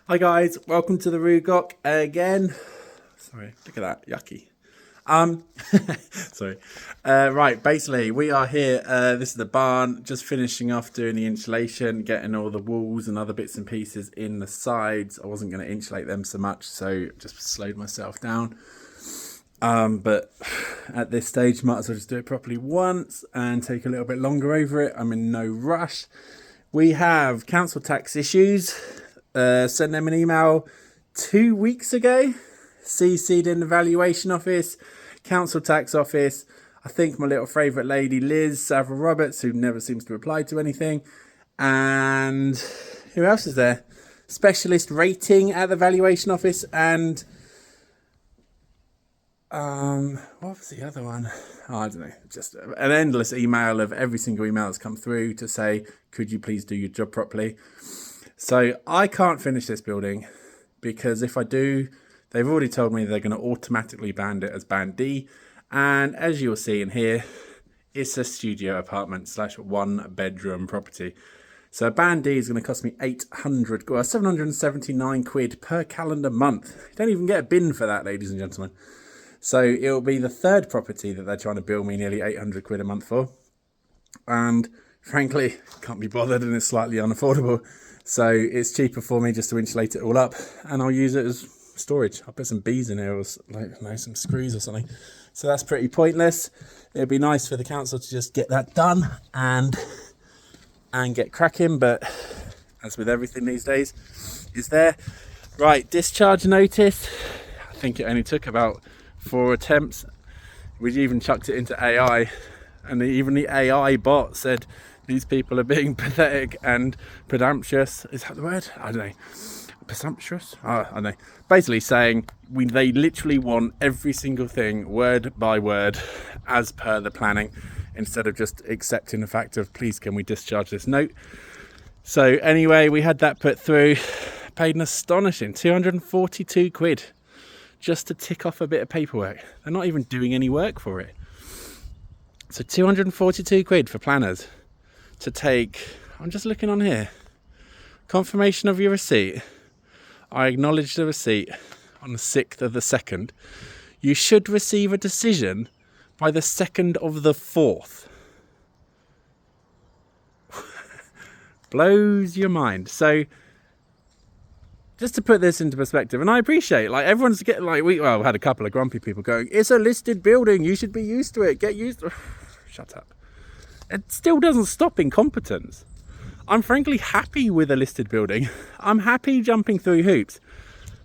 Hi guys, welcome to the Rugok again. Sorry, look at that, yucky. Sorry. Right, basically we are here. This is the barn, just finishing off doing the insulation, getting all the walls and other bits and pieces in the sides. I wasn't going to insulate them so much, so just slowed myself down. But at this stage, might as well just do it properly once and take a little bit longer over it. I'm in no rush. We have council tax issues. Sent them an email 2 weeks ago. CC'd in the valuation office, council tax office. I think my little favourite lady, Liz Savile Roberts, who never seems to reply to anything. And who else is there? Specialist rating at the valuation office. And what was the other one? Oh, I don't know. Just an endless email of every single email that's come through to say, could you please do your job properly? So I can't finish this building because if I do, they've already told me they're going to automatically band it as Band D. And as you'll see in here, it's a studio apartment / 1 bedroom property. So Band D is going to cost me 779 quid per calendar month. You don't even get a bin for that, ladies and gentlemen. So it'll be the third property that they're trying to bill me nearly 800 quid a month for. And frankly, can't be bothered and it's slightly unaffordable. So it's cheaper for me just to insulate it all up and I'll use it as storage. I'll put some bees in here or some screws or something. So that's pretty pointless. It'd be nice for the council to just get that done and get cracking. But as with everything these days, is there. Right, discharge notice. I think it only took about 4 attempts. We even chucked it into AI and even the AI bot said, these people are being pathetic and presumptuous. Is that the word? I don't know. Presumptuous? I don't know. Basically saying they literally want every single thing word by word as per the planning instead of just accepting the fact of please can we discharge this note. So anyway, we had that put through. Paid an astonishing 242 quid just to tick off a bit of paperwork. They're not even doing any work for it. So 242 quid for planners. To take, I'm just looking on here, confirmation of your receipt. I acknowledge the receipt on the 6th of the 2nd. You should receive a decision by the 2nd of the 4th. Blows your mind. So just to put this into perspective, and I appreciate, everyone's getting we had a couple of grumpy people going, it's a listed building, you should be used to it, get used to it. Shut up. It still doesn't stop incompetence. I'm frankly happy with a listed building. I'm happy jumping through hoops.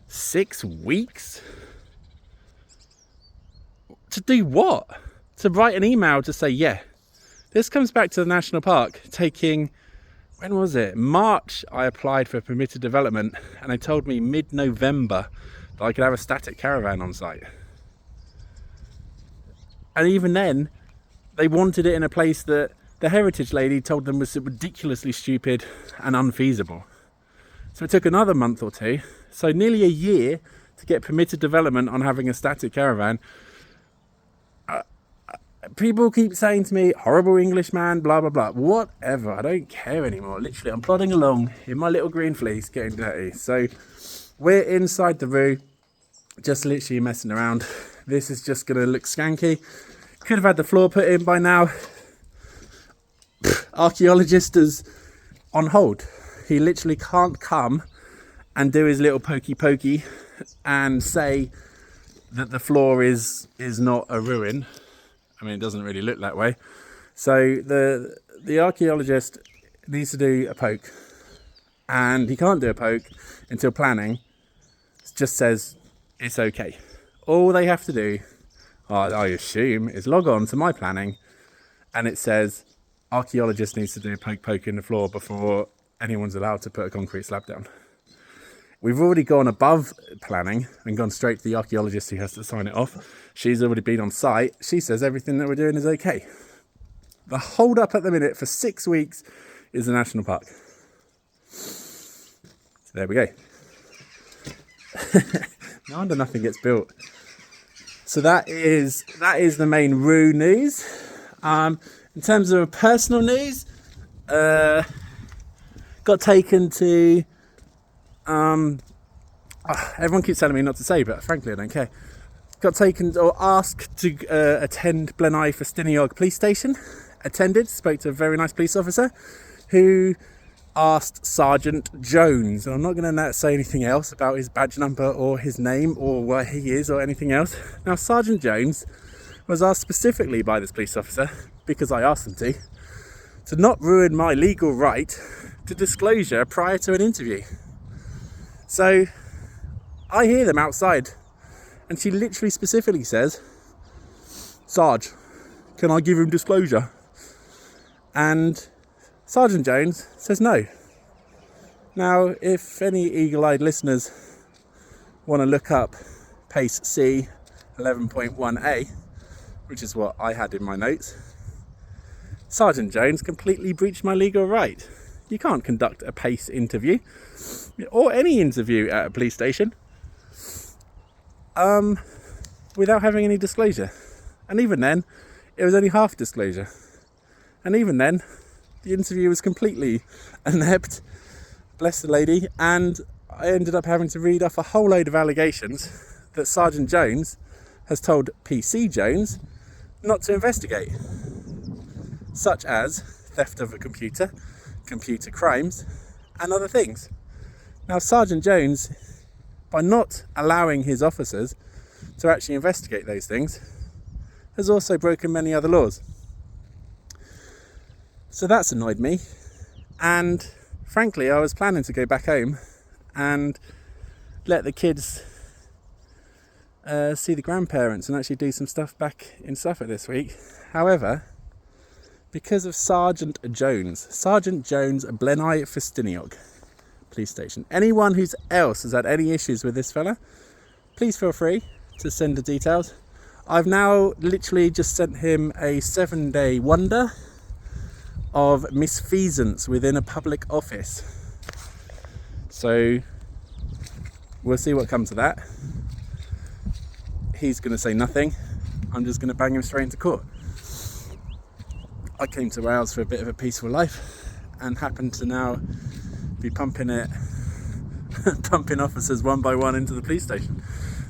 6 weeks? To do what? To write an email to say, yeah. This comes back to the national park taking, when was it? March I applied for permitted development and they told me mid-November that I could have a static caravan on site. And even then, they wanted it in a place that the heritage lady told them was ridiculously stupid and unfeasible. So it took another month or two, so nearly a year to get permitted development on having a static caravan. People keep saying to me, horrible Englishman, blah, blah, blah. Whatever, I don't care anymore. Literally, I'm plodding along in my little green fleece, getting dirty. So we're inside the room, just literally messing around. This is just going to look skanky. Could have had the floor put in by now. Archaeologist is on hold. He literally can't come and do his little pokey and say that the floor is not a ruin. I mean, it doesn't really look that way. So the archaeologist needs to do a poke, and he can't do a poke until planning just says it's okay. All they have to do, I assume, is log on to my planning and it says archaeologist needs to do a poke in the floor before anyone's allowed to put a concrete slab down. We've already gone above planning and gone straight to the archaeologist who has to sign it off. She's already been on site. She says everything that we're doing is okay. The hold up at the minute for 6 weeks is the national park. So there we go. No wonder nothing gets built. So that is the main Roo news. In terms of personal news, got taken to everyone keeps telling me not to say, but frankly I don't care. Got taken or asked to attend Blenheim Festiniog police station. Attended, spoke to a very nice police officer who asked Sergeant Jones, and I'm not going to say anything else about his badge number or his name or where he is or anything else. Now, Sergeant Jones was asked specifically by this police officer, because I asked him to not ruin my legal right to disclosure prior to an interview. So I hear them outside, and she literally specifically says, "Sarge, can I give him disclosure?" And Sergeant Jones says no. Now, if any eagle-eyed listeners want to look up PACE C 11.1a, which is what I had in my notes, Sergeant Jones completely breached my legal right. You can't conduct a PACE interview, or any interview at a police station, without having any disclosure. And even then, it was only half disclosure. And even then, the interview was completely inept, bless the lady, and I ended up having to read off a whole load of allegations that Sergeant Jones has told PC Jones not to investigate, such as theft of a computer crimes, and other things. Now, Sergeant Jones, by not allowing his officers to actually investigate those things, has also broken many other laws. So that's annoyed me, and frankly I was planning to go back home and let the kids see the grandparents and actually do some stuff back in Suffolk this week. However, because of Sergeant Jones Blenheim Festiniog police station, anyone who else has had any issues with this fella, please feel free to send the details. I've now literally just sent him a 7-day wonder of misfeasance within a public office. So we'll see what comes of that. He's going to say nothing. I'm just going to bang him straight into court. I came to Wales for a bit of a peaceful life and happen to now be pumping officers one by one into the police station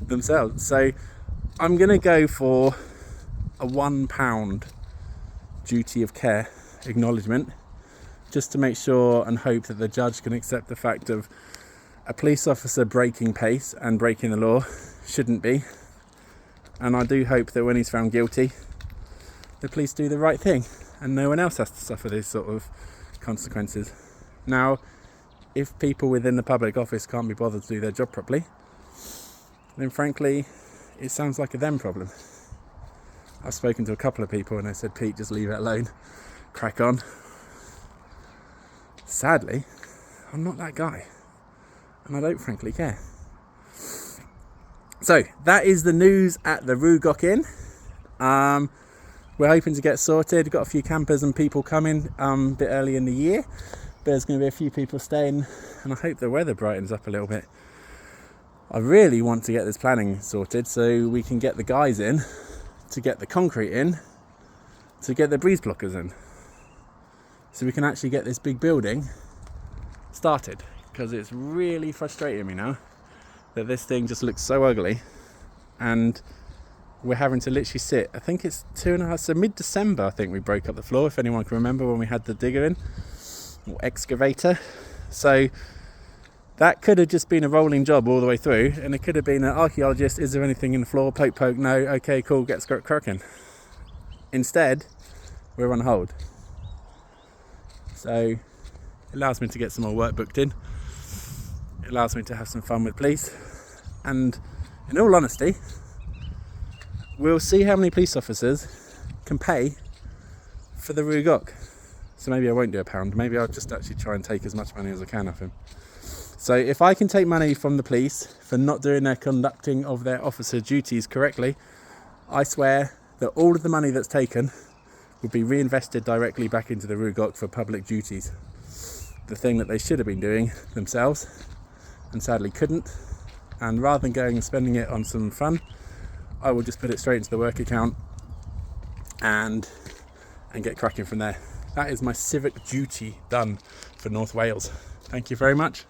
themselves. So I'm going to go for a £1 duty of care acknowledgement, just to make sure and hope that the judge can accept the fact of a police officer breaking pace and breaking the law shouldn't be. And I do hope that when he's found guilty, the police do the right thing and no one else has to suffer these sort of consequences. Now, if people within the public office can't be bothered to do their job properly, then frankly it sounds like a them problem. I've spoken to a couple of people and they said, "Pete, just leave it alone, crack on." Sadly, I'm not that guy, and I don't frankly care. So that is the news at the Rugok Inn. We're hoping to get sorted. We've got a few campers and people coming a bit early in the year, but there's going to be a few people staying, and I hope the weather brightens up a little bit. I really want to get this planning sorted so we can get the guys in, to get the concrete in, to get the breeze blockers in, so we can actually get this big building started, because it's really frustrating me now that this thing just looks so ugly and we're having to literally sit, I think it's 2.5, so mid-December I think we broke up the floor, if anyone can remember, when we had the digger in, or excavator. So that could have just been a rolling job all the way through, and it could have been an archaeologist, is there anything in the floor, poke, no, okay, cool, get cracking. Instead, we're on hold. So it allows me to get some more work booked in. It allows me to have some fun with police. And in all honesty, we'll see how many police officers can pay for the Rugok. So maybe I won't do £1. Maybe I'll just actually try and take as much money as I can off him. So if I can take money from the police for not doing their conducting of their officer duties correctly, I swear that all of the money that's taken would be reinvested directly back into the Rugok for public duties. The thing that they should have been doing themselves and sadly couldn't. And rather than going and spending it on some fun, I will just put it straight into the work account and get cracking from there. That is my civic duty done for North Wales. Thank you very much.